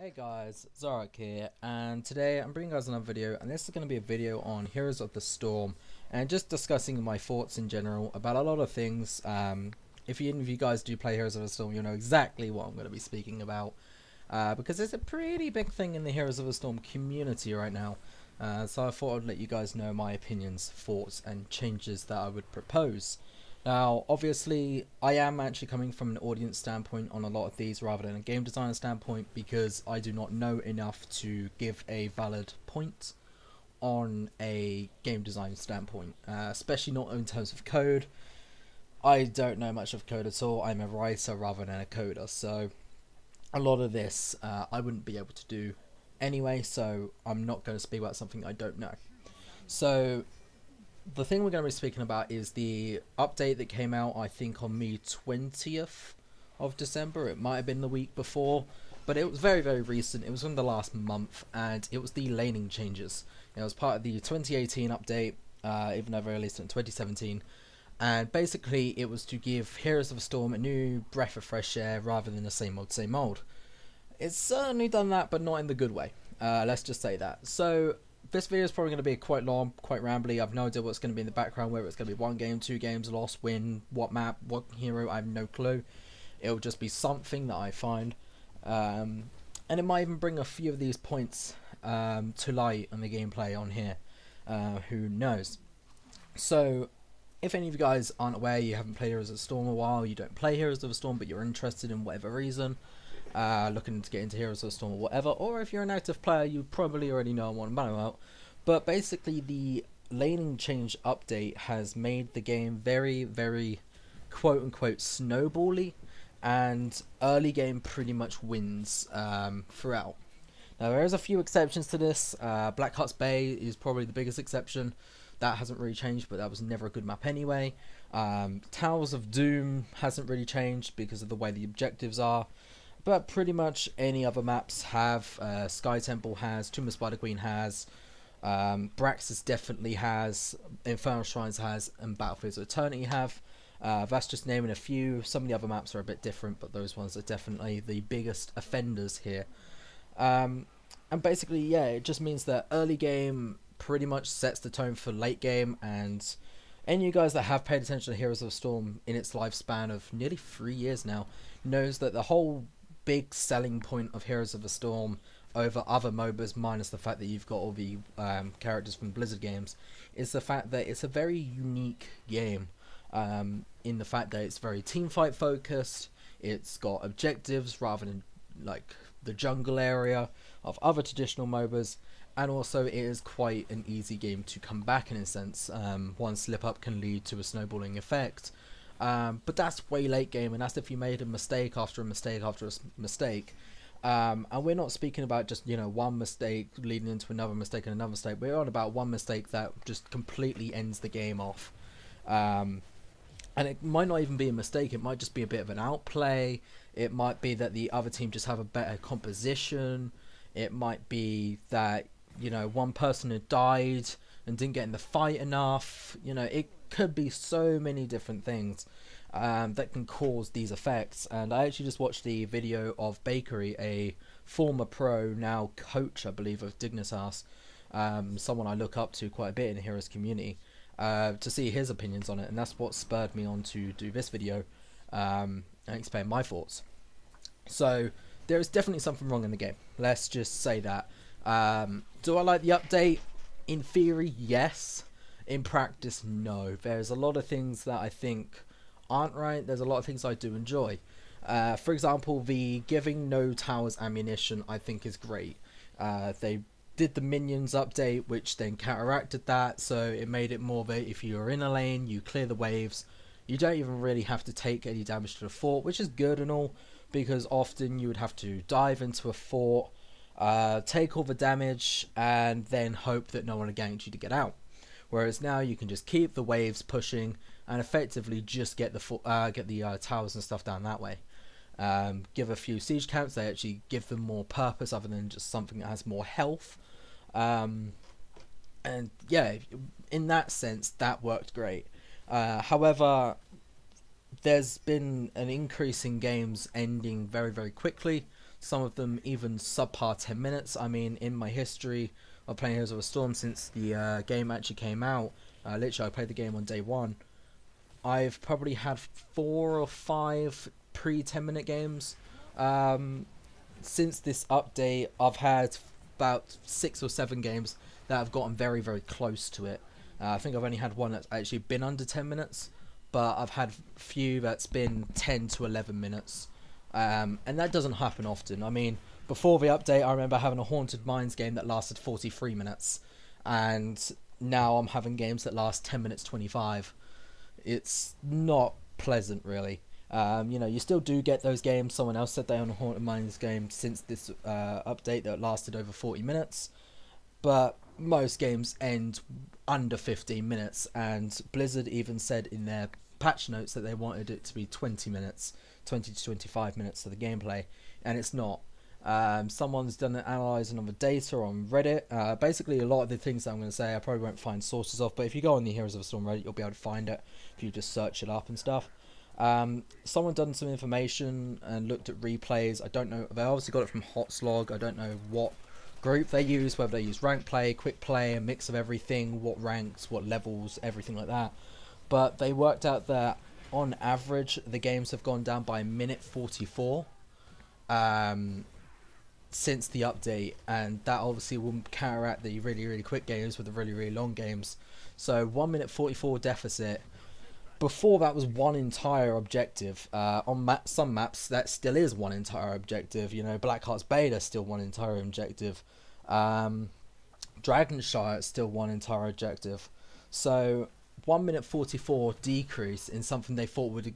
Hey guys, Zoroarrkk here, and today I'm bringing you guys another video, and this is going to be a video on Heroes of the Storm, and just discussing my thoughts in general about a lot of things. If any of you guys do play Heroes of the Storm, you'll know exactly what I'm going to be speaking about, because it's a pretty big thing in the Heroes of the Storm community right now. So I thought I'd let you guys know my opinions, thoughts, and changes that I would propose. Now, obviously, I am actually coming from an audience standpoint on a lot of these rather than a game designer standpoint, because I do not know enough to give a valid point on a game design standpoint, especially not in terms of code. I don't know much of code at all. I'm a writer rather than a coder, so a lot of this I wouldn't be able to do anyway, so I'm not going to speak about something I don't know. So the thing we're going to be speaking about is the update that came out, I think, on the 20th of December. It might have been the week before, but it was very, very recent. It was in the last month, and it was the laning changes. It was part of the 2018 update, even though they released it in 2017. And basically, it was to give Heroes of the Storm a new breath of fresh air rather than the same old. It's certainly done that, but not in the good way. Let's just say that. So this video is probably going to be quite long, quite rambly. I've no idea what's going to be in the background, whether it's going to be 1 game, 2 games, lost, win, what map, what hero, I have no clue. It'll just be something that I find. And it might even bring a few of these points to light on the gameplay on here. Who knows? So, if any of you guys aren't aware, you haven't played Heroes of the Storm in a while, you don't play Heroes of the Storm, but you're interested in whatever reason, looking to get into Heroes of the Storm or whatever, or if you're an active player, you probably already know what I'm about. But basically, the laning change update has made the game very, very quote-unquote snowbally, and early game pretty much wins throughout. Now, there's a few exceptions to this. Black Huts Bay is probably the biggest exception. That hasn't really changed, but that was never a good map anyway. Towers of Doom hasn't really changed because of the way the objectives are. But pretty much any other maps have. Sky Temple has, Tomb of Spider Queen has, Braxis definitely has, Infernal Shrines has, and Battlefields of Eternity have. That's just naming a few. Some of the other maps are a bit different, but those ones are definitely the biggest offenders here. And basically, yeah, it just means that early game pretty much sets the tone for late game, and any of you guys that have paid attention to Heroes of the Storm in its lifespan of nearly 3 years now knows that the whole big selling point of Heroes of the Storm over other MOBAs, minus the fact that you've got all the characters from Blizzard games, is the fact that it's a very unique game, in the fact that it's very teamfight focused. It's got objectives rather than like the jungle area of other traditional MOBAs, and also it is quite an easy game to come back in a sense. One slip up can lead to a snowballing effect. But that's way late game, and that's if you made a mistake after a mistake after a mistake. And we're not speaking about just, you know, one mistake leading into another mistake and another mistake. We're on about one mistake that just completely ends the game off. And it might not even be a mistake, it might just be a bit of an outplay. It might be that the other team just have a better composition. It might be that, you know, one person had died and didn't get in the fight enough. You know, it could be so many different things that can cause these effects. And I actually just watched the video of Bakery, a former pro, now coach, I believe, of Dignitas, someone I look up to quite a bit in the Heroes community, to see his opinions on it, and that's what spurred me on to do this video and explain my thoughts. So there is definitely something wrong in the game, let's just say that. Do I like the update? In theory, yes. In practice, no. There's a lot of things that I think aren't right. There's a lot of things I do enjoy. For example, the giving no towers ammunition I think is great. They did the minions update, which then counteracted that, so it made it more of a, if you're in a lane, you clear the waves. You don't even really have to take any damage to the fort, which is good and all, because often you would have to dive into a fort, take all the damage, and then hope that no one will gank you to get out. Whereas now you can just keep the waves pushing and effectively just get the towers and stuff down that way. Give a few siege camps, they actually give them more purpose other than just something that has more health. And yeah, in that sense, that worked great. However, there's been an increase in games ending very, very quickly. some of them even subpar 10 minutes. I mean, in my history of playing Heroes of the Storm since the game actually came out, literally I played the game on day one, I've probably had 4 or 5 pre-10 minute games. Since this update, I've had about 6 or 7 games that have gotten very, very close to it. I think I've only had one that's actually been under 10 minutes, but I've had a few that's been 10 to 11 minutes. And that doesn't happen often. I mean, before the update, I remember having a Haunted Mines game that lasted 43 minutes, and now I'm having games that last 10 minutes 25. It's not pleasant, really. You know, you still do get those games. Someone else said they on a Haunted Mines game since this update that lasted over 40 minutes, but most games end under 15 minutes, and Blizzard even said in their patch notes that they wanted it to be 20 minutes, 20 to 25 minutes of the gameplay, and it's not. Someone's done an analysing on the data on Reddit. Basically, a lot of the things that I'm going to say I probably won't find sources of, but if you go on the Heroes of the Storm Reddit, you'll be able to find it if you just search it up and stuff. Someone done some information and looked at replays. I don't know, they obviously got it from Hotslog. I don't know what group they use, whether they use rank play, quick play, a mix of everything, what ranks, what levels, everything like that. But they worked out that on average the games have gone down by a minute 44 since the update, and that obviously will counteract the really, really quick games with the really, really long games. So 1 minute 44 deficit. Before that was one entire objective. On some maps that still is one entire objective. You know, Blackheart's Beta still one entire objective. Dragonshire is still one entire objective. So 1 minute 44 decrease in something they thought would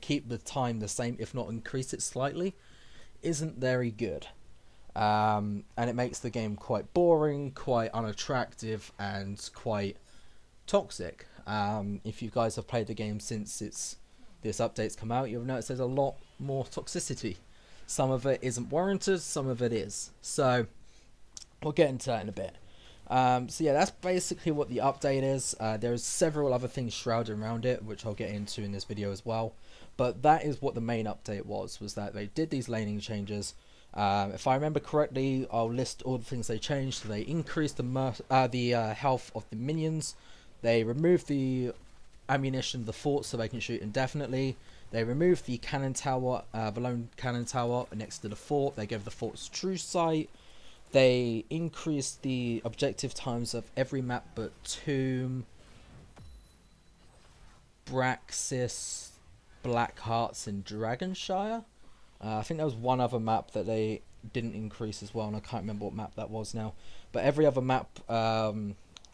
keep the time the same, if not increase it slightly, isn't very good. And it makes the game quite boring, quite unattractive, and quite toxic. If you guys have played the game since this update's come out, you'll notice there's a lot more toxicity. Some of it isn't warranted, some of it is. So we'll get into that in a bit. So yeah, that's basically what the update is. There's several other things shrouded around it, which I'll get into in this video as well. But that is what the main update was that they did these laning changes. If I remember correctly, I'll list all the things they changed. So they increased the health of the minions. They removed the ammunition of the fort so they can shoot indefinitely. They removed the cannon tower, the lone cannon tower next to the fort. They gave the fort's true sight. They increased the objective times of every map but Tomb, Braxis, Black Hearts, and Dragonshire. I think there was one other map that they didn't increase as well, and I can't remember what map that was now. But every other map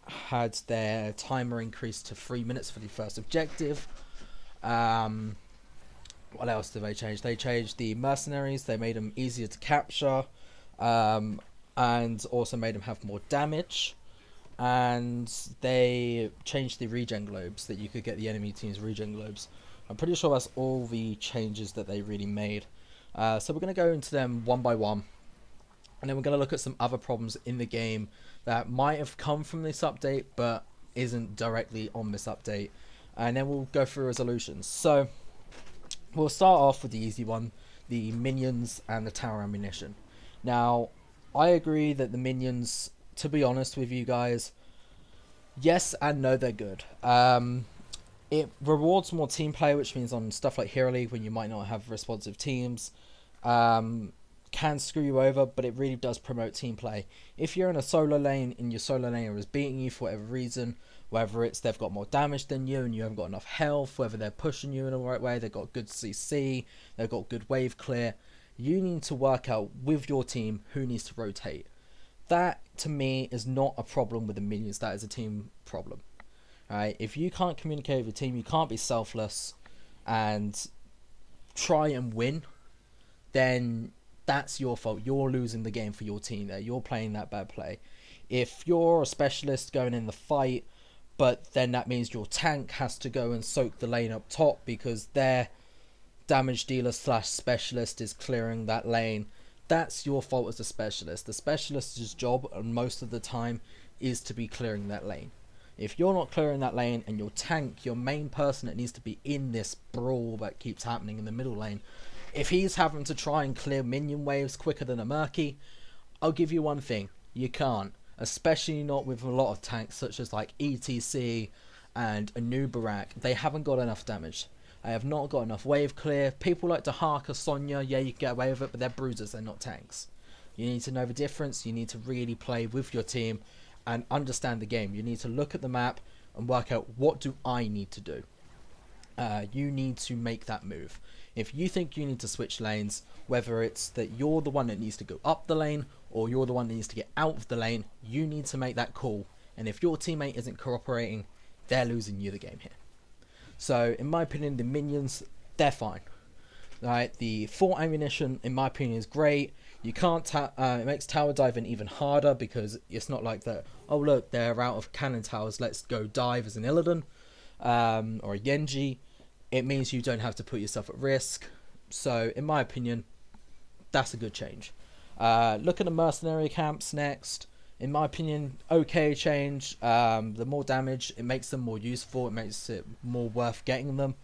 had their timer increased to 3 minutes for the first objective. What else did they change? They changed the mercenaries. They made them easier to capture, and also made them have more damage. And they changed the regen globes, that you could get the enemy team's regen globes. I'm pretty sure that's all the changes that they really made. So we're going to go into them one by one, and then we're going to look at some other problems in the game that might have come from this update but isn't directly on this update, and then we'll go through resolutions. So we'll start off with the easy one, the minions and the tower ammunition. Now, I agree that the minions, to be honest with you guys, yes and no, they're good. It rewards more team play, which means on stuff like Hero League, when you might not have responsive teams, can screw you over, but it really does promote team play. If you're in a solo lane and your solo laner is beating you for whatever reason, whether it's they've got more damage than you and you haven't got enough health, whether they're pushing you in the right way, they've got good CC, they've got good wave clear, you need to work out with your team who needs to rotate. That, to me, is not a problem with the minions. That is a team problem. Right? If you can't communicate with your team, you can't be selfless and try and win, then that's your fault. You're losing the game for your team there. You're playing that bad play. If you're a specialist going in the fight, but then that means your tank has to go and soak the lane up top because their damage dealer slash specialist is clearing that lane, that's your fault as a specialist. The specialist's job, and most of the time, is to be clearing that lane. If you're not clearing that lane and your tank, your main person that needs to be in this brawl that keeps happening in the middle lane, if he's having to try and clear minion waves quicker than a Murky, I'll give you one thing, you can't. Especially not with a lot of tanks such as like ETC and a Zoroarrkk. They haven't got enough damage. They have not got enough wave clear. People like to hark a Sonya, yeah, you can get away with it, but they're bruisers, they're not tanks. You need to know the difference. You need to really play with your team and understand the game. You need to look at the map and work out, what do I need to do? You need to make that move. If you think you need to switch lanes, whether it's that you're the one that needs to go up the lane or you're the one that needs to get out of the lane, you need to make that call. And if your teammate isn't cooperating, they're losing you the game here. So in my opinion, the minions, they're fine. Right, the full ammunition in my opinion is great. You can't it makes tower diving even harder because it's not like that, oh look, they're out of cannon towers, let's go dive as an Illidan or a Genji. It means you don't have to put yourself at risk. So in my opinion, that's a good change. Look at the mercenary camps next. In my opinion, okay change. The more damage, it makes them more useful, it makes it more worth getting them.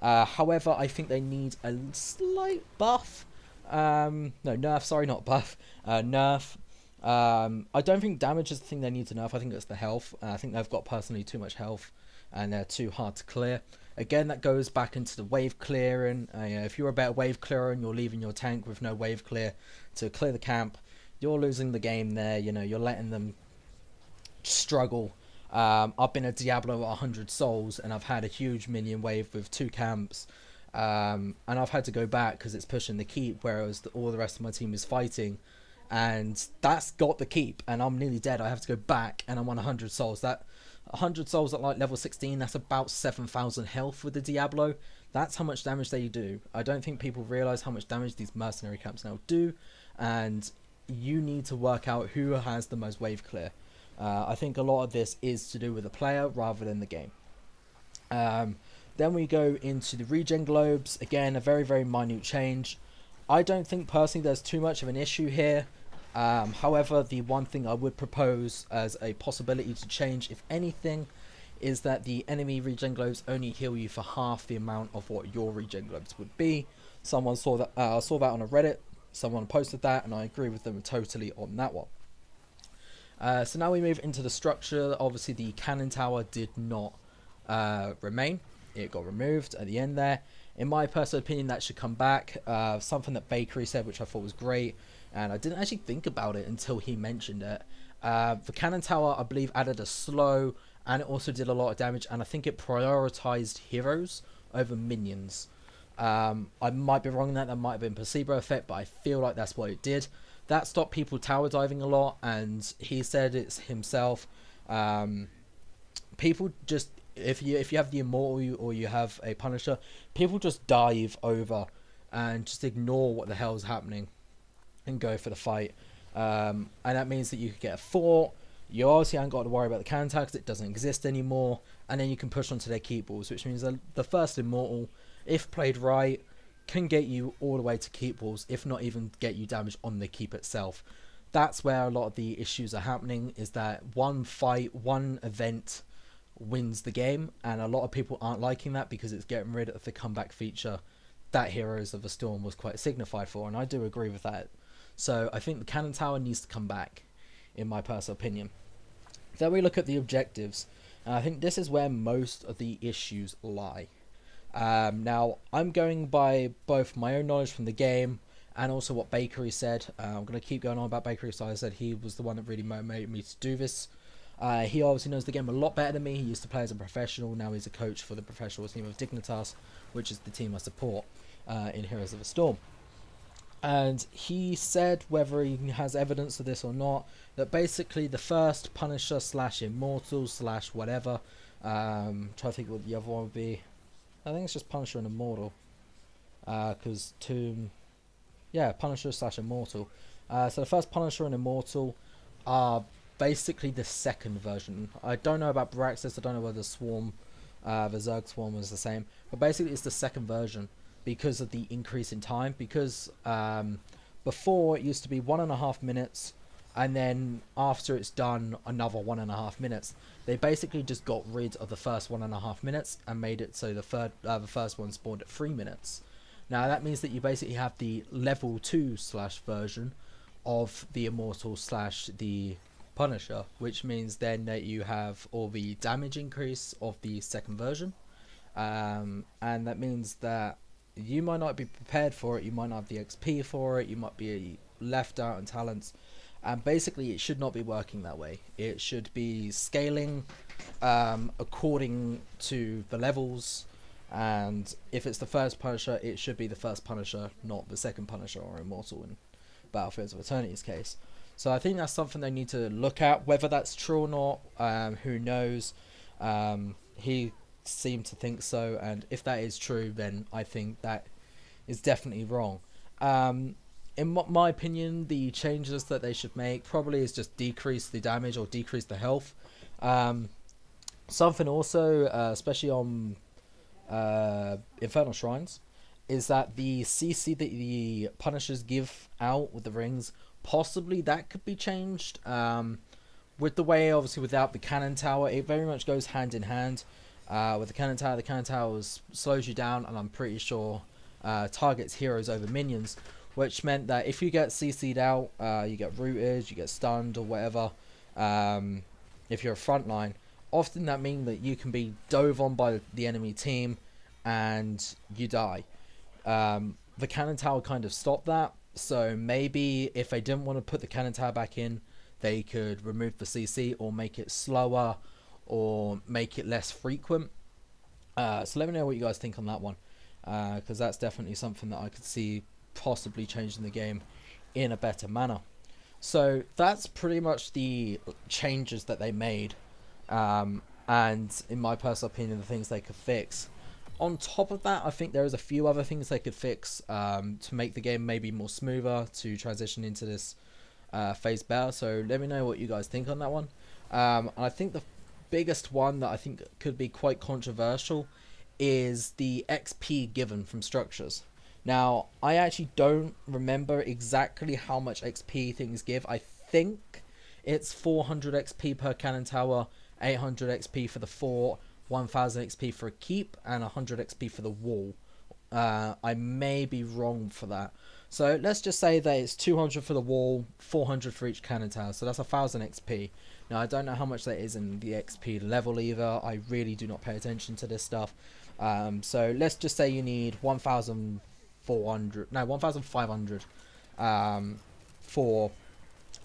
However, I think they need a slight buff. No, nerf, sorry, not buff. Nerf. I don't think damage is the thing they need to nerf. I think it's the health. I think they've got personally too much health and they're too hard to clear. Again, that goes back into the wave clearing. If you're a better wave clearer and you're leaving your tank with no wave clear to clear the camp, you're losing the game there. You know, you're letting them struggle. I've been a Diablo at 100 souls and I've had a huge minion wave with 2 camps, and I've had to go back because it's pushing the keep, whereas all the rest of my team is fighting, and that's got the keep and I'm nearly dead. I have to go back and I'm on 100 souls. That 100 souls at like level 16, that's about 7,000 health with the Diablo. That's how much damage they do. I don't think people realize how much damage these mercenary camps now do, and you need to work out who has the most wave clear. I think a lot of this is to do with the player rather than the game. Then we go into the regen globes. Again, a very, very minute change. I don't think personally there's too much of an issue here. However, the one thing I would propose as a possibility to change, if anything, is that the enemy regen globes only heal you for half the amount of what your regen globes would be. Someone saw that on a Reddit. Someone posted that, and I agree with them totally on that one. So now we move into the structure. Obviously, the cannon tower did not remain. It got removed at the end there. In my personal opinion, that should come back. Something that Bakery said, which I thought was great, and I didn't actually think about it until he mentioned it. The cannon tower, I believe, added a slow, and it also did a lot of damage, and I think it prioritized heroes over minions. I might be wrong in that. That might have been placebo effect, but I feel like that's what it did. That stopped people tower diving a lot, and he said it's himself. People just, if you have the Immortal or you have a Punisher, people just dive over and just ignore what the hell is happening and go for the fight. And that means that you could get a fort. You obviously haven't got to worry about the cannon tower because it doesn't exist anymore, and then you can push onto their keep balls, which means that the first Immortal, if played right, can get you all the way to keep walls, if not even get you damage on the keep itself. That's where a lot of the issues are happening, is that one fight, one event wins the game, and a lot of people aren't liking that because it's getting rid of the comeback feature that Heroes of the Storm was quite signified for, and I do agree with that. So I think the cannon tower needs to come back, in my personal opinion. Then we look at the objectives, and I think this is where most of the issues lie. Now, I'm going by both my own knowledge from the game and also what Bakery said. I'm going to keep going on about Bakery, so I said he was the one that really motivated me to do this. He obviously knows the game a lot better than me. He used to play as a professional, now he's a coach for the professional team of Dignitas, which is the team I support in Heroes of the Storm. And he said, whether he has evidence of this or not, that basically the first Punisher / Immortal / whatever, try to think what the other one would be. I think it's just Punisher and Immortal, because Punisher / Immortal. So the first Punisher and Immortal are basically the second version. I don't know about Braxis, I don't know whether the Swarm, the Zerg Swarm was the same, but basically it's the second version because of the increase in time, because before it used to be 1.5 minutes, and then after it's done, another 1.5 minutes. They basically just got rid of the first 1.5 minutes and made it so the first one spawned at 3 minutes. Now that means that you basically have the level 2 slash version of the Immortal slash the Punisher, which means then that you have all the damage increase of the second version, and that means that you might not be prepared for it, you might not have the XP for it, you might be left out in talents, and basically it should not be working that way. It should be scaling according to the levels, and if it's the first Punisher, it should be the first Punisher, not the second Punisher or Immortal in Battlefields of Eternity's case. So I think that's something they need to look at. Whether that's true or not, who knows. He seemed to think so, and if that is true, then I think that is definitely wrong. In my opinion, the changes that they should make probably is just decrease the damage or decrease the health. Something also, especially on Infernal Shrines, is that the CC that the Punishers give out with the rings, possibly that could be changed. With the way, obviously, without the cannon tower, it very much goes hand in hand. With the cannon tower slows you down, and I'm pretty sure targets heroes over minions, which meant that if you get CC'd out, you get rooted, you get stunned or whatever. If you're a frontline, often that means that you can be dove on by the enemy team and you die. The cannon tower kind of stopped that, so maybe if they didn't want to put the cannon tower back in, they could remove the CC or make it slower or make it less frequent. So let me know what you guys think on that one, because that's definitely something that I could see possibly changing the game in a better manner. So that's pretty much the changes that they made, and in my personal opinion, the things they could fix. On top of that, I think there is a few other things they could fix to make the game maybe more smoother, to transition into this phase better. So let me know what you guys think on that one. And I think the biggest one that I think could be quite controversial is the XP given from structures. Now, I actually don't remember exactly how much XP things give. I think it's 400 XP per cannon tower, 800 XP for the fort, 1000 XP for a keep, and 100 XP for the wall. I may be wrong for that. So let's just say that it's 200 for the wall, 400 for each cannon tower. So that's 1000 XP. Now, I don't know how much that is in the XP level either. I really do not pay attention to this stuff. So let's just say you need 1500 for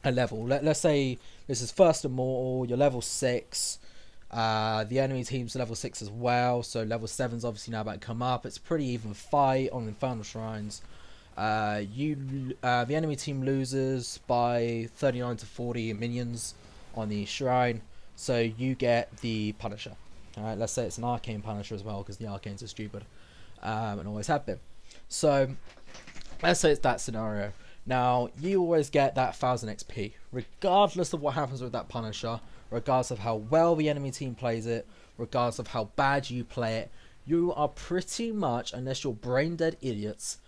a level. Let's say this is first Immortal, you're level 6. The enemy team's level 6 as well, so level 7's obviously now about to come up. It's a pretty even fight on Infernal Shrines. The enemy team loses by 39 to 40 minions on the shrine, so you get the Punisher. Alright, let's say it's an Arcane Punisher as well, because the Arcanes are stupid, and always have been. So let's say it's that scenario. Now, you always get that 1000 XP, regardless of what happens with that Punisher, regardless of how well the enemy team plays it, regardless of how bad you play it. You are pretty much, unless you're brain dead idiots,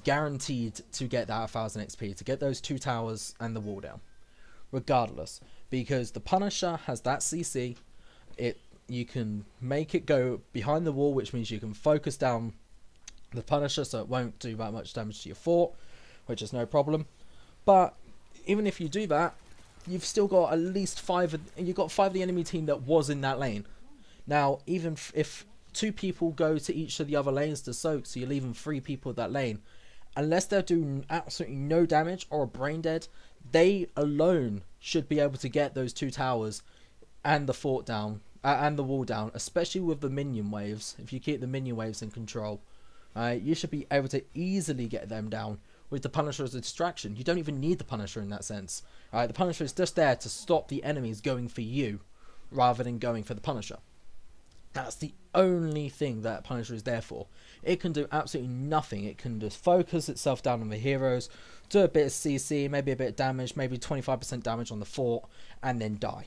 guaranteed to get that 1000 XP, to get those 2 towers and the wall down. Regardless, because the Punisher has that CC, you can make it go behind the wall, which means you can focus down the Punisher so it won't do that much damage to your fort, which is no problem. But even if you do that, you've still got at least 5 of the enemy team that was in that lane. Now, even if 2 people go to each of the other lanes to soak, so you're leaving 3 people at that lane, unless they're doing absolutely no damage or are brain dead, they alone should be able to get those 2 towers and the fort down, and the wall down, especially with the minion waves. If you keep the minion waves in control, you should be able to easily get them down with the Punisher as a distraction. You don't even need the Punisher in that sense. The Punisher is just there to stop the enemies going for you rather than going for the Punisher. That's the only thing that Punisher is there for. It can do absolutely nothing. It can just focus itself down on the heroes, do a bit of CC, maybe a bit of damage, maybe 25% damage on the fort, and then die.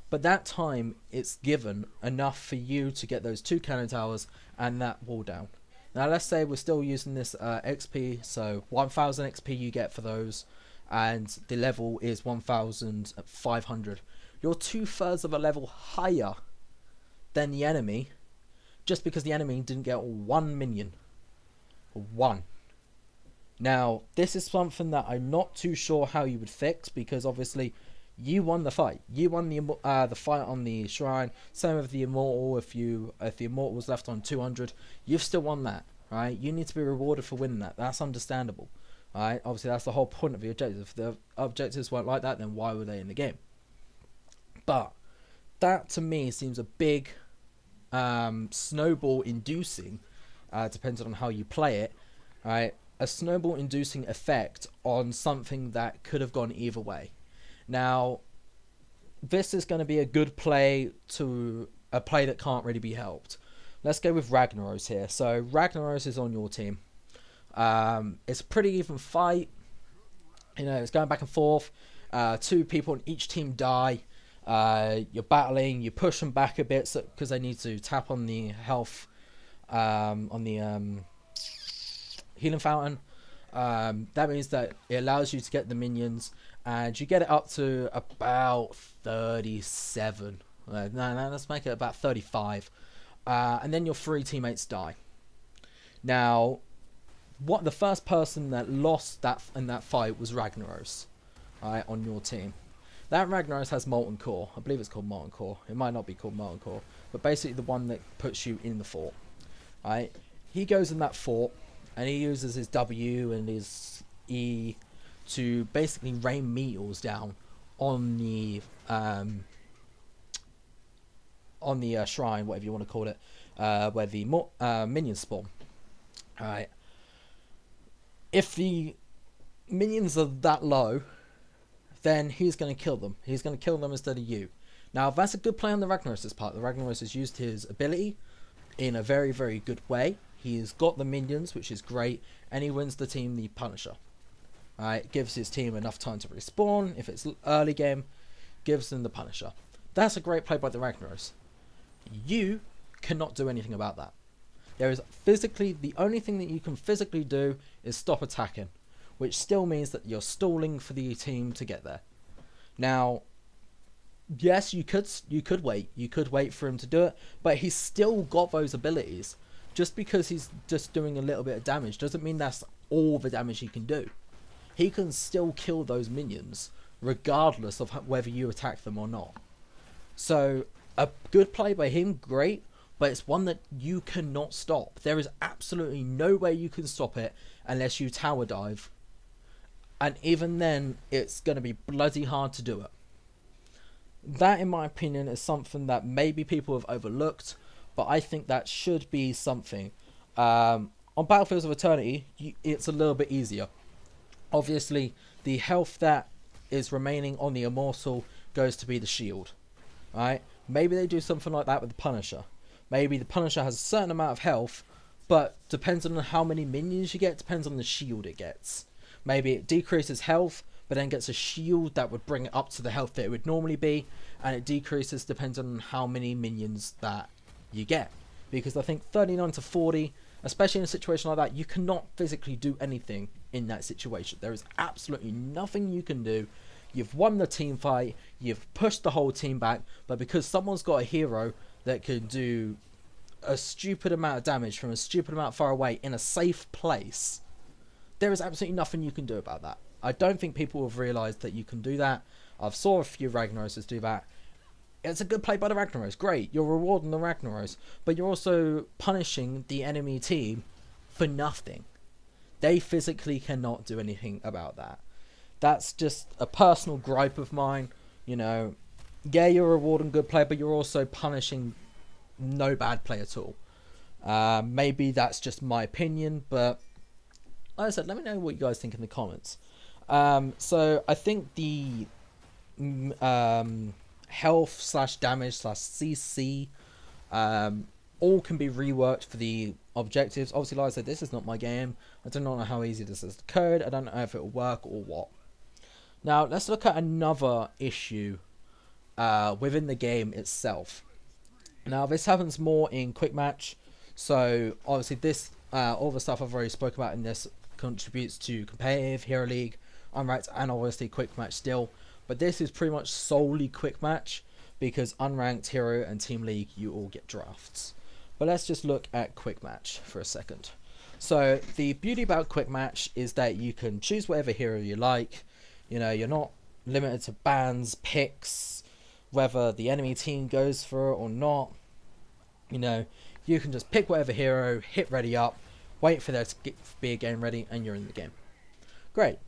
But that time, it's given enough for you to get those 2 cannon towers and that wall down. Now, let's say we're still using this XP, so 1000 XP you get for those, and the level is 1500. You're 2/3 of a level higher than the enemy, just because the enemy didn't get 1 minion. 1. Now, this is something that I'm not too sure how you would fix, because obviously you won the fight. You won the fight on the shrine. Same with the immortal. If the immortal was left on 200, you've still won that, right? You need to be rewarded for winning that. That's understandable, right? Obviously, that's the whole point of the objective. If the objectives weren't like that, then why were they in the game? But that to me seems a big snowball inducing. Depends on how you play it, right? A snowball inducing effect on something that could have gone either way. Now, this is going to be a good play to a play that can't really be helped. Let's go with Ragnaros here. So Ragnaros is on your team. It's a pretty even fight. You know, it's going back and forth. 2 people on each team die. You're battling. You push them back a bit because they need to tap on the health, on the healing fountain. That means that it allows you to get the minions, and you get it up to about 37. No, let's make it about 35. And then your 3 teammates die. Now, the first person that lost that in that fight was Ragnaros, right, on your team. That Ragnaros has Molten Core. I believe it's called Molten Core. It might not be called Molten Core, but basically the one that puts you in the fort. Right? He goes in that fort, and he uses his W and his E to basically rain meteors down on the shrine, whatever you want to call it, where the minions spawn. Alright. If the minions are that low, then he's going to kill them. He's going to kill them instead of you. Now, that's a good play on the Ragnaros' part. The Ragnaros has used his ability in a very, very good way. He's got the minions, which is great, and he wins the team the Punisher. Alright, gives his team enough time to respawn. If it's early game, gives them the Punisher. That's a great play by the Ragnaros. You cannot do anything about that. There is physically, the only thing that you can physically do is stop attacking, which still means that you're stalling for the team to get there. Now, yes, you could wait. You could wait for him to do it, but he's still got those abilities. Just because he's just doing a little bit of damage doesn't mean that's all the damage he can do. He can still kill those minions regardless of whether you attack them or not. So, a good play by him, great, but it's one that you cannot stop. There is absolutely no way you can stop it unless you tower dive. And even then, it's going to be bloody hard to do it. That, in my opinion, is something that maybe people have overlooked, but I think that should be something. On Battlefields of Eternity, it's a little bit easier. Obviously, the health that is remaining on the Immortal goes to be the shield. Right? Maybe they do something like that with the Punisher. Maybe the Punisher has a certain amount of health, but depends on how many minions you get, depends on the shield it gets. Maybe it decreases health, but then gets a shield that would bring it up to the health that it would normally be, and it decreases depends on how many minions that you get. Because I think 39 to 40, especially in a situation like that, you cannot physically do anything in that situation. There is absolutely nothing you can do. You've won the team fight, you've pushed the whole team back, but because someone's got a hero that can do a stupid amount of damage from a stupid amount far away in a safe place, there is absolutely nothing you can do about that. I don't think people have realised that you can do that. I've saw a few Ragnaroses do that. It's a good play by the Ragnaros, great, you're rewarding the Ragnaros, but you're also punishing the enemy team for nothing. They physically cannot do anything about that. That's just a personal gripe of mine. You know, yeah, you're rewarding good play, but you're also punishing no bad play at all. Maybe that's just my opinion, but like I said, let me know what you guys think in the comments. So I think the health slash damage slash CC all can be reworked for the objectives. Obviously, like I said, this is not my game. I do not know how easy this is to code. I don't know if it will work or what. Now, let's look at another issue within the game itself. Now, this happens more in quick match. So, obviously, this all the stuff I've already spoke about in this contributes to competitive, Hero League, Unranked, and obviously quick match still. But this is pretty much solely quick match because Unranked, Hero, and Team League, you all get drafts. But let's just look at quick match for a second. So the beauty about quick match is that you can choose whatever hero you like. You know, you're not limited to bans, picks, whether the enemy team goes for it or not. You know, you can just pick whatever hero, hit ready up, wait for there to be a game ready, and you're in the game. Great.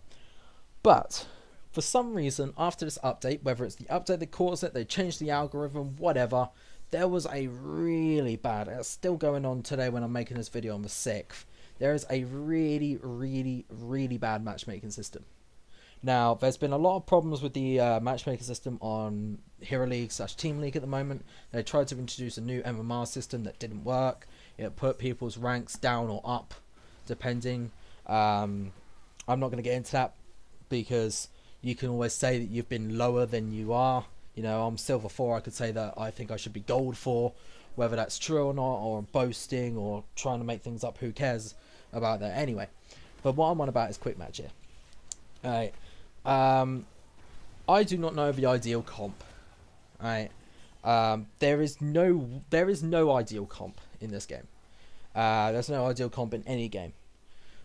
But for some reason, after this update, whether it's the update that caused it, they changed the algorithm, whatever, there was a really bad, it's still going on today when I'm making this video on the 6th, there is a really, really, really bad matchmaking system. Now, there's been a lot of problems with the matchmaking system on Hero League / Team League at the moment. They tried to introduce a new MMR system that didn't work. It put people's ranks down or up, depending. I'm not going to get into that because you can always say that you've been lower than you are. You know, I'm Silver 4, I could say that I think I should be Gold 4. Whether that's true or not, or boasting, or trying to make things up, who cares about that anyway. But what I'm on about is quick match here. Alright. I do not know the ideal comp. Alright. There is no ideal comp in this game. There's no ideal comp in any game.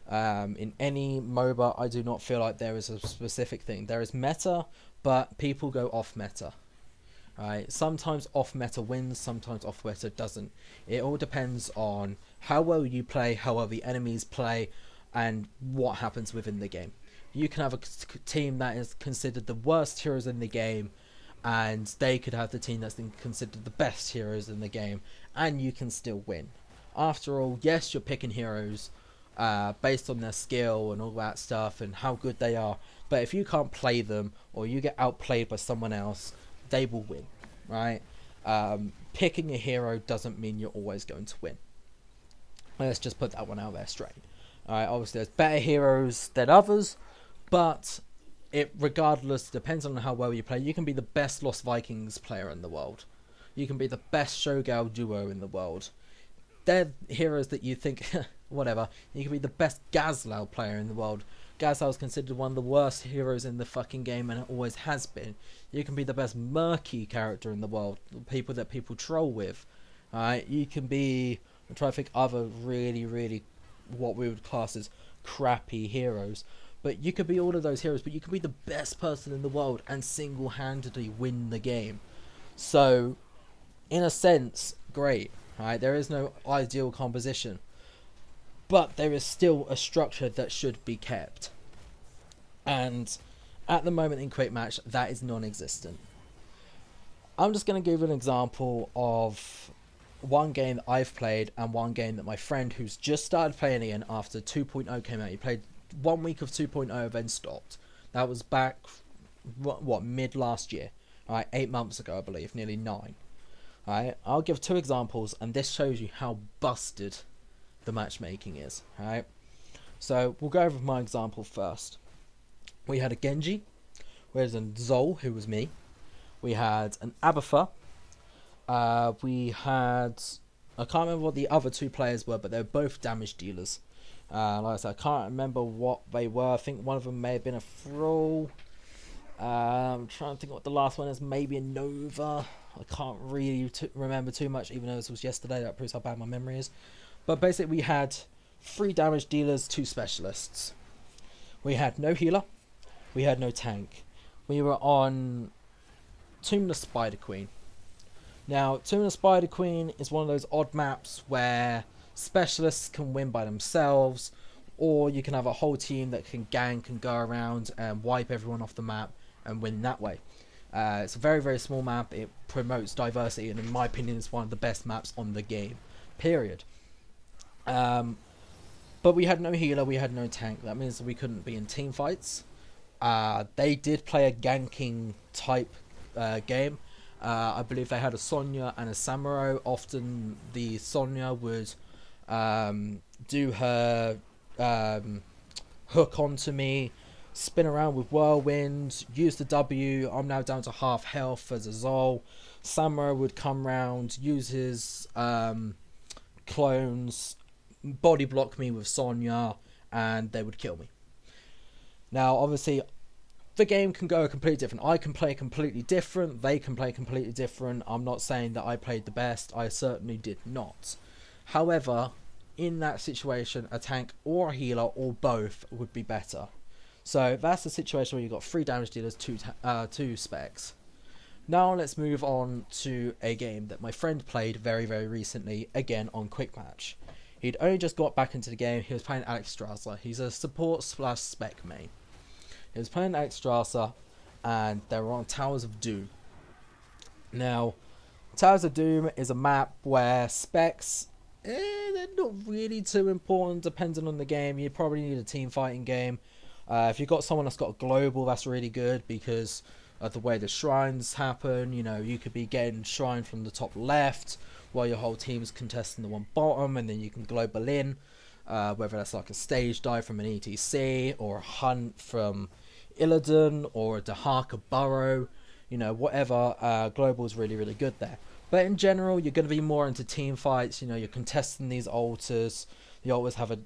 In any MOBA, I do not feel like there is a specific thing. There is meta, but people go off meta. Right? Sometimes off meta wins, sometimes off meta doesn't. It all depends on how well you play, how well the enemies play, and what happens within the game. You can have a team that is considered the worst heroes in the game, and they could have the team that's been considered the best heroes in the game, and you can still win. After all, yes, you're picking heroes based on their skill and all that stuff and how good they are, but if you can't play them or you get outplayed by someone else, they will win, right? Picking a hero doesn't mean you're always going to win. Let's just put that one out there straight. Alright, obviously there's better heroes than others, but it regardless depends on how well you play. You can be the best Lost Vikings player in the world. You can be the best Shogal duo in the world. They're heroes that you think, whatever. You can be the best Gazlowe player in the world. Gazlowe is considered one of the worst heroes in the fucking game, and it always has been. You can be the best murky character in the world, people that people troll with. Alright, you can be, I'm trying to think other really, really what we would class as crappy heroes. But you could be all of those heroes, but you could be the best person in the world and single-handedly win the game. So, in a sense, great. Right? There is no ideal composition. But there is still a structure that should be kept. And at the moment in quick match, that is non-existent. I'm just going to give an example of one game that I've played and one game that my friend who's just started playing again after 2.0 came out. He played 1 week of 2.0 then stopped. That was back, what mid last year. Alright, 8 months ago I believe, nearly 9. Alright, I'll give 2 examples and this shows you how busted the matchmaking is. Alright, so we'll go over my example first. We had a Genji, we had a Zol, who was me. We had an Abathur. We had, I can't remember what the other 2 players were, but they were both damage dealers. Like I said, I can't remember what they were. I think one of them may have been a Thrall. I'm trying to think what the last one is. Maybe a Nova. I can't really remember too much, even though this was yesterday. That proves how bad my memory is. But basically, we had 3 damage dealers, 2 specialists. We had no healer. We had no tank. We were on Tomb the Spider Queen. Now, Tomb the Spider Queen is one of those odd maps where specialists can win by themselves, or you can have a whole team that can gank and go around and wipe everyone off the map and win that way. It's a very, very small map. It promotes diversity, and in my opinion, it's one of the best maps on the game, period. But we had no healer, we had no tank. That means we couldn't be in team fights. They did play a ganking type game. I believe they had a Sonya and a Samurai. Often the Sonya would do her hook onto me, spin around with Whirlwind, use the W. I'm now down to half health as a Zol. Samurai would come round, use his clones, body block me with Sonya, and they would kill me. Now, obviously, the game can go completely different. I can play completely different. They can play completely different. I'm not saying that I played the best. I certainly did not. However, in that situation, a tank or a healer or both would be better. So that's the situation where you've got 3 damage dealers, 2 specs. Now let's move on to a game that my friend played very, very recently, again on Quick Match. He'd only just got back into the game. He was playing Alexstrasza. He's a support / spec main. He was playing Alexstrasza, and they were on Towers of Doom. Now, Towers of Doom is a map where specs, they're not really too important depending on the game. You probably need a team fighting game. If you've got someone that's got a global, that's really good because of the way the shrines happen. You know, you could be getting shrine from the top left while your whole team's contesting the one bottom, and then you can global in, whether that's like a stage dive from an ETC or a hunt from Illidan or a Dahaka burrow, you know, whatever. Global is really, really good there. But in general, you're going to be more into team fights. You know, you're contesting these altars. You always have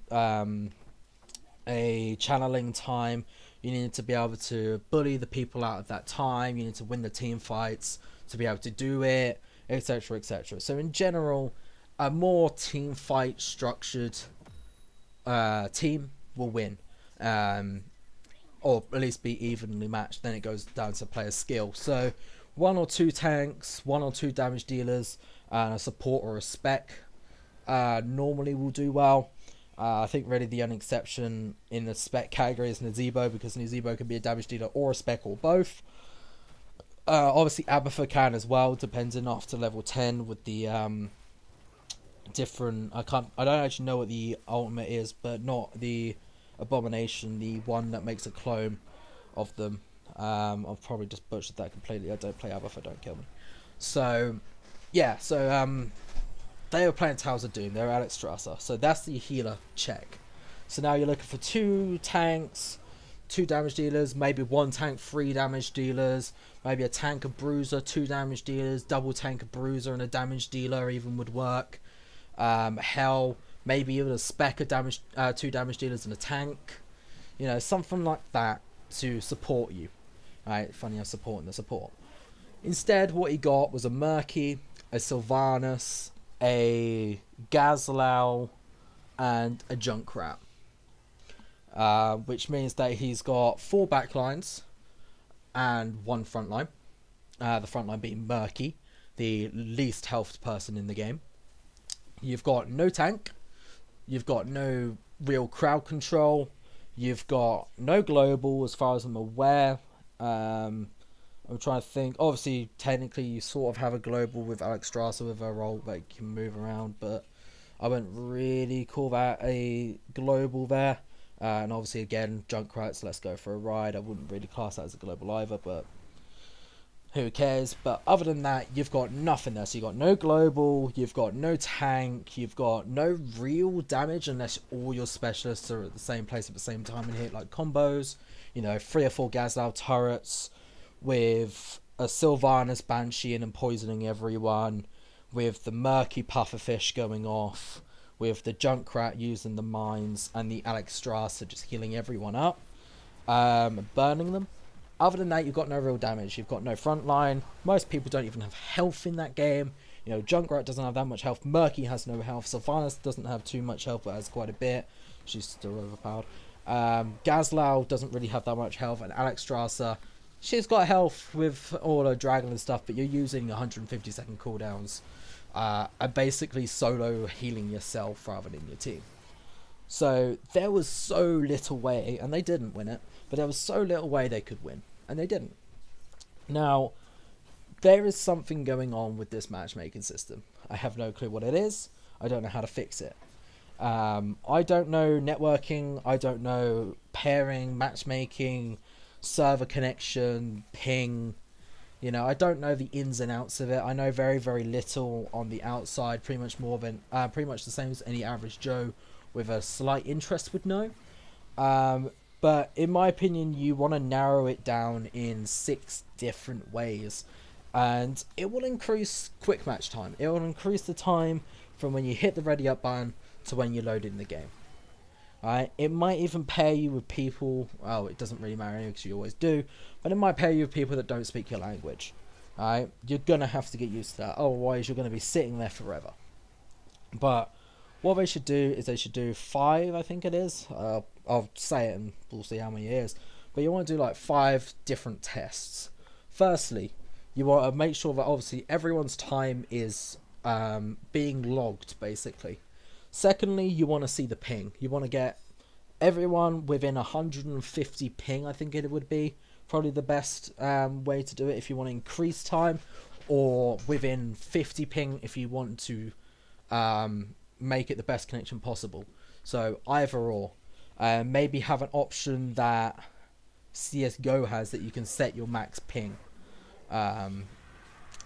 a channeling time. You need to be able to bully the people out of that time. You need to win the team fights to be able to do it, etc, etc. So in general, a more team fight structured team will win, or at least be evenly matched. Then it goes down to player skill. So 1 or 2 tanks, 1 or 2 damage dealers, and a support or a spec normally will do well. I think really the only exception in the spec category is Nazebo, because Nazebo can be a damage dealer or a spec or both. Obviously Abathur can as well, depending after level 10 with the different, I don't actually know what the ultimate is, but not the abomination, the one that makes a clone of them. I've probably just butchered that completely. I don't play Abathur, don't kill me. So yeah, so they were playing Towers of Doom. They were Alexstrasza. So that's the healer check. So now you're looking for 2 tanks, 2 damage dealers, maybe 1 tank, 3 damage dealers, maybe a tank, a bruiser, 2 damage dealers, double tank, a bruiser, and a damage dealer even would work. Hell, maybe even a spec, 2 damage dealers and a tank. You know, something like that to support you. Right, funny, I'm supporting the support. Instead, what he got was a Murky, a Sylvanas, a Gazlowe, and a Junkrat. Which means that he's got 4 backlines and 1 frontline. The frontline being Murky, the least healthed person in the game. You've got no tank. You've got no real crowd control. You've got no global as far as I'm aware. I'm trying to think. Obviously, technically, you sort of have a global with Alexstrasza with a role that you can move around, but I wouldn't really call that a global there. And obviously, again, Junkrats, let's go for a ride. I wouldn't really class that as a global either, but who cares? But other than that, you've got nothing there. So you've got no global, you've got no tank, you've got no real damage unless all your specialists are at the same place at the same time and hit like combos. You know, 3 or 4 Gazlowe turrets with a Sylvanas Banshee and poisoning everyone, with the Murky Pufferfish going off, with the Junkrat using the mines, and the Alexstrasza just healing everyone up, burning them. Other than that, you've got no real damage. You've got no frontline. Most people don't even have health in that game. You know, Junkrat doesn't have that much health. Murky has no health. Sylvanas doesn't have too much health, but has quite a bit. She's still overpowered. Gazlowe doesn't really have that much health, and Alexstrasza, she's got health with all her dragon and stuff, but you're using 150-second cooldowns and basically solo healing yourself rather than your team. So there was so little way, and they didn't win it, but there was so little way they could win, and they didn't. Now, there is something going on with this matchmaking system. I have no clue what it is. I don't know how to fix it. I don't know networking. I don't know pairing, matchmaking, server connection, ping. You know, I don't know the ins and outs of it. I know very, very little on the outside. Pretty much the same as any average Joe with a slight interest would know. But in my opinion, you want to narrow it down in 6 different ways, and it will increase quick match time. It will increase the time from when you hit the ready up button to when you load in the game. Alright, it might even pair you with people, well, it doesn't really matter because you always do, but it might pair you with people that don't speak your language. Alright, you're gonna have to get used to that, otherwise you're gonna be sitting there forever. But What they should do is they should do 5, I think it is. I'll say it and we'll see how many it is. But you want to do like 5 different tests. Firstly, you want to make sure that obviously everyone's time is being logged, basically. Secondly, you want to see the ping. You want to get everyone within 150 ping, I think it would be probably the best way to do it if you want to increase time, or within 50 ping if you want to make it the best connection possible. So either or. Maybe have an option that CSGO has that you can set your max ping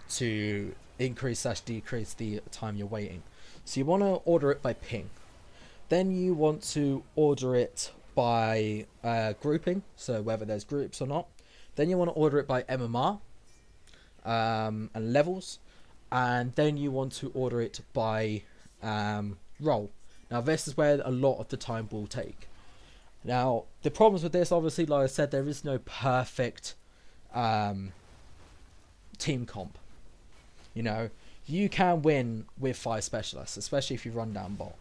to increase / decrease the time you're waiting. So you want to order it by ping. Then you want to order it by grouping, so whether there's groups or not. Then you want to order it by MMR and levels. And then you want to order it by role. Now this is where a lot of the time will take. Now the problems with this, obviously, like I said, there is no perfect team comp. You know, you can win with 5 specialists, especially if you run down bot.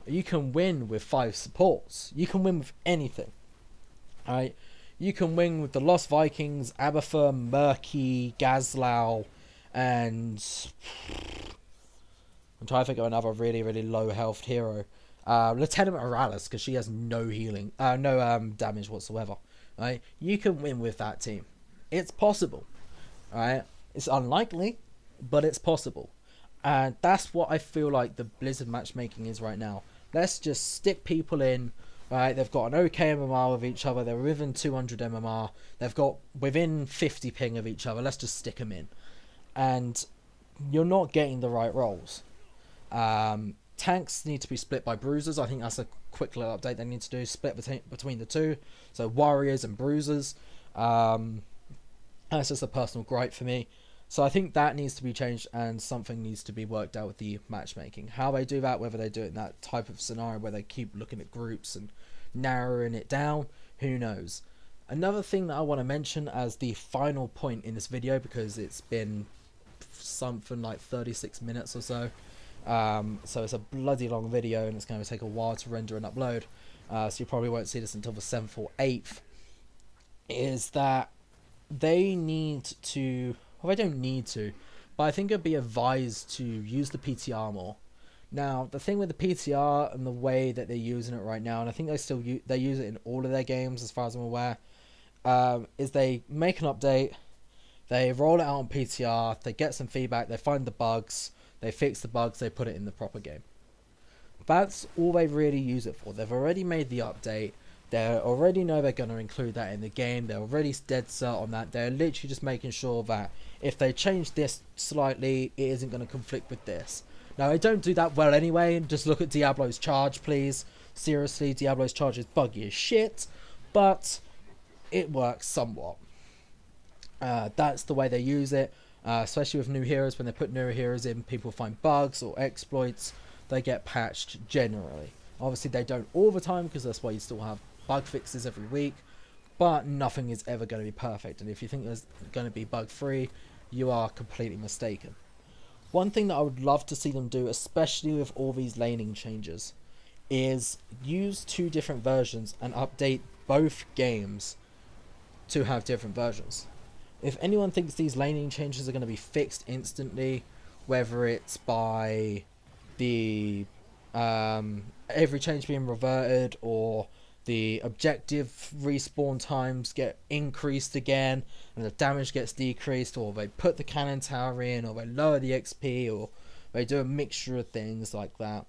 You can win with 5 supports. You can win with anything. Alright? You can win with the Lost Vikings, Abathur, Murky, Gazlau, and I'm trying to think of another really, really low health hero. Lieutenant Morales, because she has no healing, no damage whatsoever. Right? You can win with that team. It's possible. Alright? It's unlikely, but it's possible. And that's what I feel like the Blizzard matchmaking is right now. Let's just stick people in. Right, they've got an okay MMR with each other. They're within 200 MMR. They've got within 50 ping of each other. Let's just stick them in. And you're not getting the right roles. Tanks need to be split by bruisers. I think that's a quick little update they need to do. Split between the two. So warriors and bruisers. That's just a personal gripe for me. So I think that needs to be changed, and something needs to be worked out with the matchmaking. How they do that, whether they do it in that type of scenario where they keep looking at groups and narrowing it down, who knows. Another thing that I want to mention as the final point in this video, because it's been something like 36 minutes or so, so it's a bloody long video and it's going to take a while to render and upload, so you probably won't see this until the 7th or 8th, is that they need to... Well, they don't need to, but I think it'd be advised to use the PTR more. Now, the thing with the PTR and the way that they're using it right now, and I think they use it in all of their games as far as I'm aware, is they make an update, they roll it out on PTR, they get some feedback, they find the bugs, they fix the bugs, they put it in the proper game. That's all they really use it for. They've already made the update. They already know they're going to include that in the game. They're already dead set on that. They're literally just making sure that if they change this slightly, it isn't going to conflict with this. Now, I don't do that well anyway. Just look at Diablo's charge, please. Seriously, Diablo's charge is buggy as shit, but it works somewhat. That's the way they use it, especially with new heroes. When they put new heroes in, people find bugs or exploits. They get patched generally. Obviously, they don't all the time, because that's why you still have bug fixes every week, but nothing is ever going to be perfect, and if you think there's going to be bug free, you are completely mistaken. One thing that I would love to see them do, especially with all these laning changes, is use 2 different versions and update both games to have different versions. If anyone thinks these laning changes are going to be fixed instantly, whether it's by the every change being reverted, or the objective respawn times get increased again and the damage gets decreased, or they put the cannon tower in, or they lower the XP, or they do a mixture of things like that,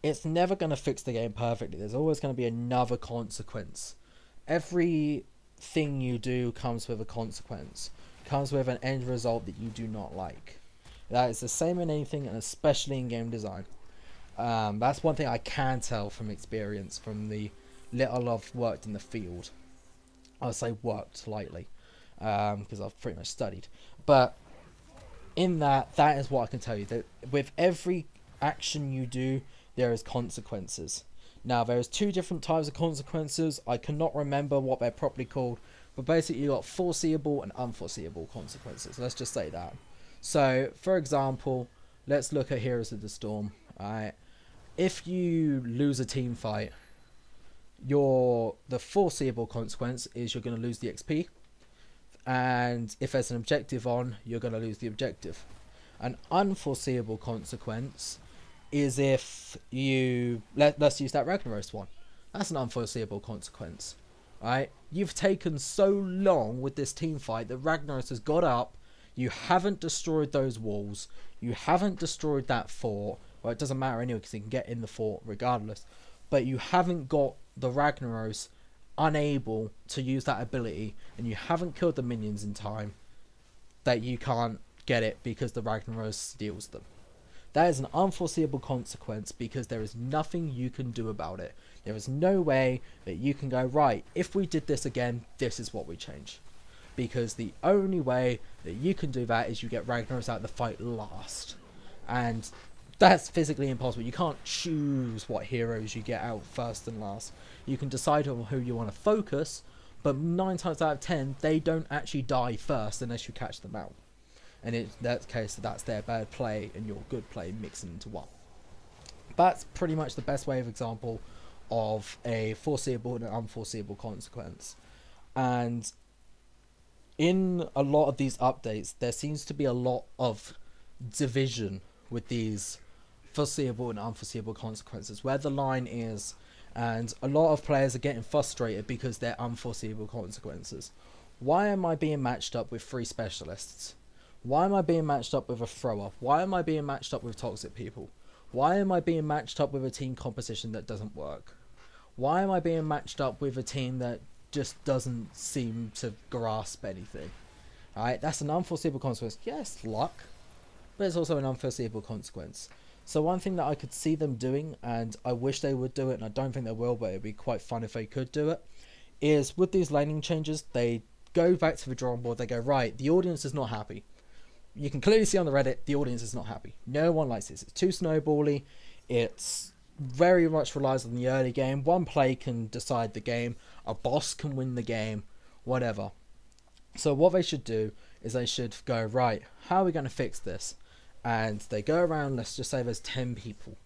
it's never going to fix the game perfectly. There's always going to be another consequence. Everything you do comes with a consequence, comes with an end result that you do not like. That is the same in anything, and especially in game design. That's one thing I can tell from experience, from the little I've worked in the field. I'll say worked lightly, because I've pretty much studied. But in that is what I can tell you, that with every action you do, there is consequences. Now, there's 2 different types of consequences. I cannot remember what they're properly called, but basically you got foreseeable and unforeseeable consequences. Let's just say that. So, for example, let's look at Heroes of the Storm. Alright. if you lose a team fight, the foreseeable consequence is you're going to lose the XP, and if there's an objective on, you're going to lose the objective. An unforeseeable consequence is if you let's use that Ragnaros one. That's an unforeseeable consequence, right? You've taken so long with this team fight that Ragnaros has got up. You haven't destroyed those walls. You haven't destroyed that fort. Well, it doesn't matter anyway because you can get in the fort regardless. But you haven't got the Ragnaros unable to use that ability, and you haven't killed the minions in time, that you can't get it because the Ragnaros steals them. That is an unforeseeable consequence because there is nothing you can do about it. There is no way that you can go, right, if we did this again, this is what we change. Because the only way that you can do that is you get Ragnaros out of the fight last. And that's physically impossible. You can't choose what heroes you get out first and last. You can decide on who you want to focus, but 9 times out of 10, they don't actually die first unless you catch them out. And in that case, that's their bad play and your good play mixing into one. That's pretty much the best way of example of a foreseeable and an unforeseeable consequence. And in a lot of these updates, there seems to be a lot of division with these foreseeable and unforeseeable consequences, where the line is, and a lot of players are getting frustrated because they're unforeseeable consequences. Why am I being matched up with 3 specialists? Why am I being matched up with a thrower? Why am I being matched up with toxic people? Why am I being matched up with a team composition that doesn't work? Why am I being matched up with a team that just doesn't seem to grasp anything? Alright, that's an unforeseeable consequence. Yes, luck, but it's also an unforeseeable consequence. So one thing that I could see them doing, and I wish they would do it, and I don't think they will, but it'd be quite fun if they could do it, is with these laning changes, they go back to the drawing board. They go, right, the audience is not happy. You can clearly see on the Reddit, the audience is not happy. No one likes this. It's too snowbally. It's very much relies on the early game. One play can decide the game. A boss can win the game. Whatever. So what they should do is they should go, right, how are we going to fix this? And they go around, let's just say there's 10 people.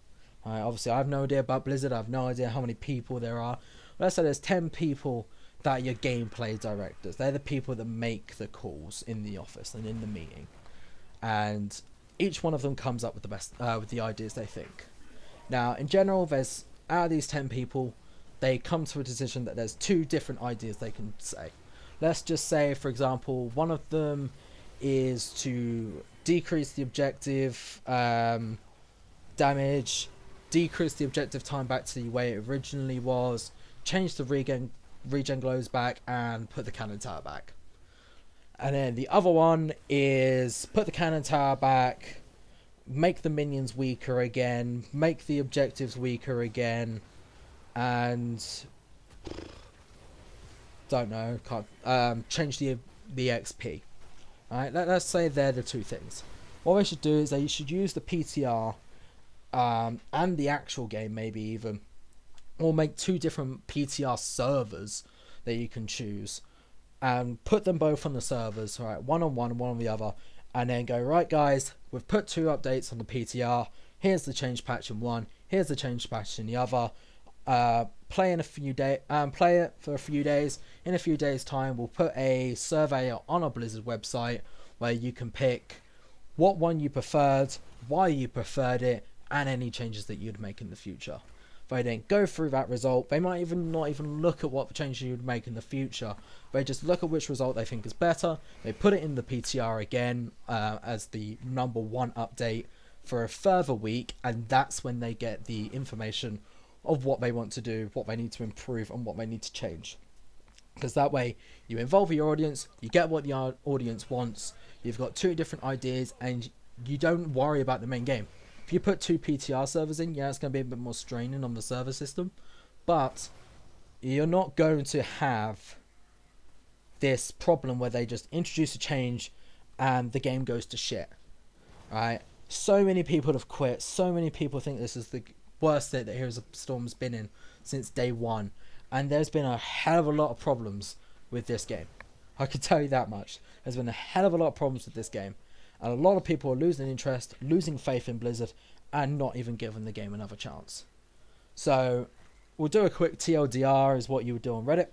Obviously, I have no idea about Blizzard. I have no idea how many people there are. Let's say there's 10 people that are your gameplay directors. They're the people that make the calls in the office and in the meeting. And each one of them comes up with the best, with the ideas they think. Now, in general, there's, out of these 10 people, they come to a decision that there's 2 different ideas they can say. Let's just say, for example, one of them is to decrease the objective damage, decrease the objective time back to the way it originally was, change the regen glows back, and put the cannon tower back. And then the other one is put the cannon tower back, make the minions weaker again, make the objectives weaker again, and don't know, can't change the XP. Alright, let's say they're the 2 things. What they should do is they should use the PTR and the actual game maybe even, or make 2 different PTR servers that you can choose and put them both on the servers, right, one on one and one on the other, and then go, right guys, we've put 2 updates on the PTR, here's the change patch in one, here's the change patch in the other, play in a few days, play it for a few days. In a few days time we'll put a survey on our Blizzard website where you can pick what one you preferred, why you preferred it, and any changes that you'd make in the future. They then go through that result. They might even not even look at what the changes you'd make in the future. They just look at which result they think is better. They put it in the PTR again as the #1 update for a further week, and that's when they get the information of what they want to do, what they need to improve, and what they need to change. Because that way you involve your audience, you get what the audience wants, you've got 2 different ideas, and you don't worry about the main game. If you put 2 PTR servers in, yeah, it's going to be a bit more straining on the server system, but you're not going to have this problem where they just introduce a change and the game goes to shit. Right? So many people have quit, so many people think this is the worst state that Heroes of the Storm's been in since day 1, and there's been a hell of a lot of problems with this game. I can tell you that much. There's been a hell of a lot of problems with this game, and a lot of people are losing interest, losing faith in Blizzard, and not even giving the game another chance. So we'll do a quick TLDR is what you would do on Reddit.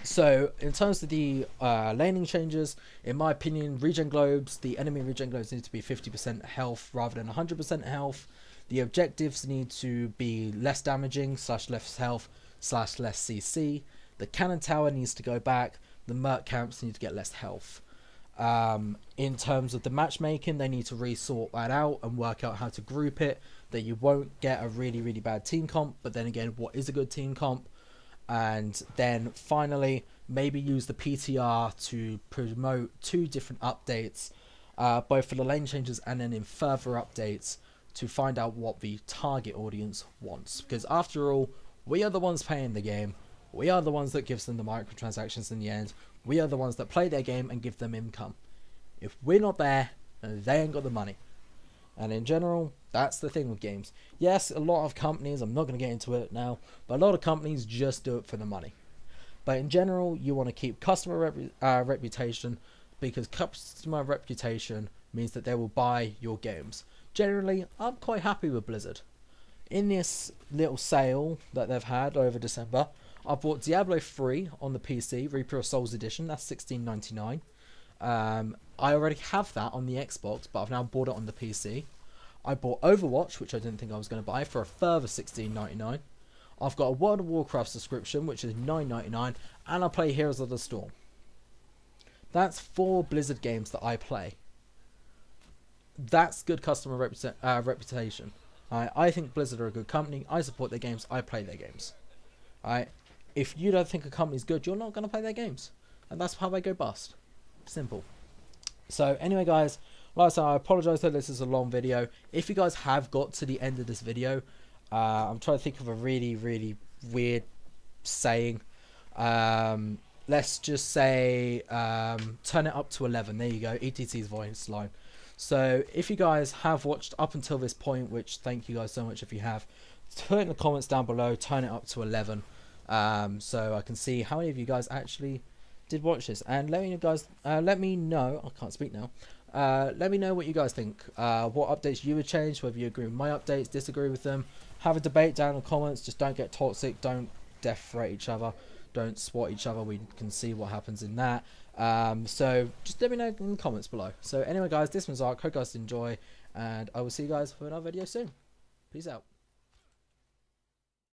So in terms of the laning changes, in my opinion, regen globes, the enemy regen globes need to be 50% health rather than 100% health. The objectives need to be less damaging / less health / less CC. The cannon tower needs to go back. The merc camps need to get less health. In terms of the matchmaking, they need to resort that out and work out how to group it, that you won't get a really bad team comp, but then again, what is a good team comp? And then finally, maybe use the PTR to promote 2 different updates, both for the lane changes and then in further updates to find out what the target audience wants. Because after all, we are the ones paying the game. We are the ones that gives them the microtransactions in the end. We are the ones that play their game and give them income. If we're not there, they ain't got the money. And in general, that's the thing with games. Yes, a lot of companies, I'm not going to get into it now, but a lot of companies just do it for the money. But in general, you want to keep customer reputation, because customer reputation means that they will buy your games. Generally, I'm quite happy with Blizzard. In this little sale that they've had over December, I bought Diablo 3 on the PC, Reaper of Souls Edition, that's $16.99. I already have that on the Xbox, but I've now bought it on the PC. I bought Overwatch, which I didn't think I was going to buy, for a further $16.99. I've got a World of Warcraft subscription, which is $9.99, and I play Heroes of the Storm. That's 4 Blizzard games that I play. That's good customer reputation. I think Blizzard are a good company. I support their games. I play their games. If you don't think a company's good, you're not going to play their games. And that's how they go bust. Simple. So anyway, guys, like I said, I apologize that this is a long video. If you guys have got to the end of this video, I'm trying to think of a really weird saying. Let's just say turn it up to 11. There you go, ETC's voice line. So if you guys have watched up until this point, which thank you guys so much if you have, put it in the comments down below, turn it up to 11, so I can see how many of you guys actually did watch this, and let me know, I can't speak now, let me know what you guys think, what updates you would change, whether you agree with my updates, disagree with them, have a debate down in the comments. Just don't get toxic, don't death threat each other, don't swat each other, we can see what happens in that. So just let me know in the comments below. So anyway, guys, this was Zoroarrkk. Hope you guys enjoy, and I will see you guys for another video soon. Peace out.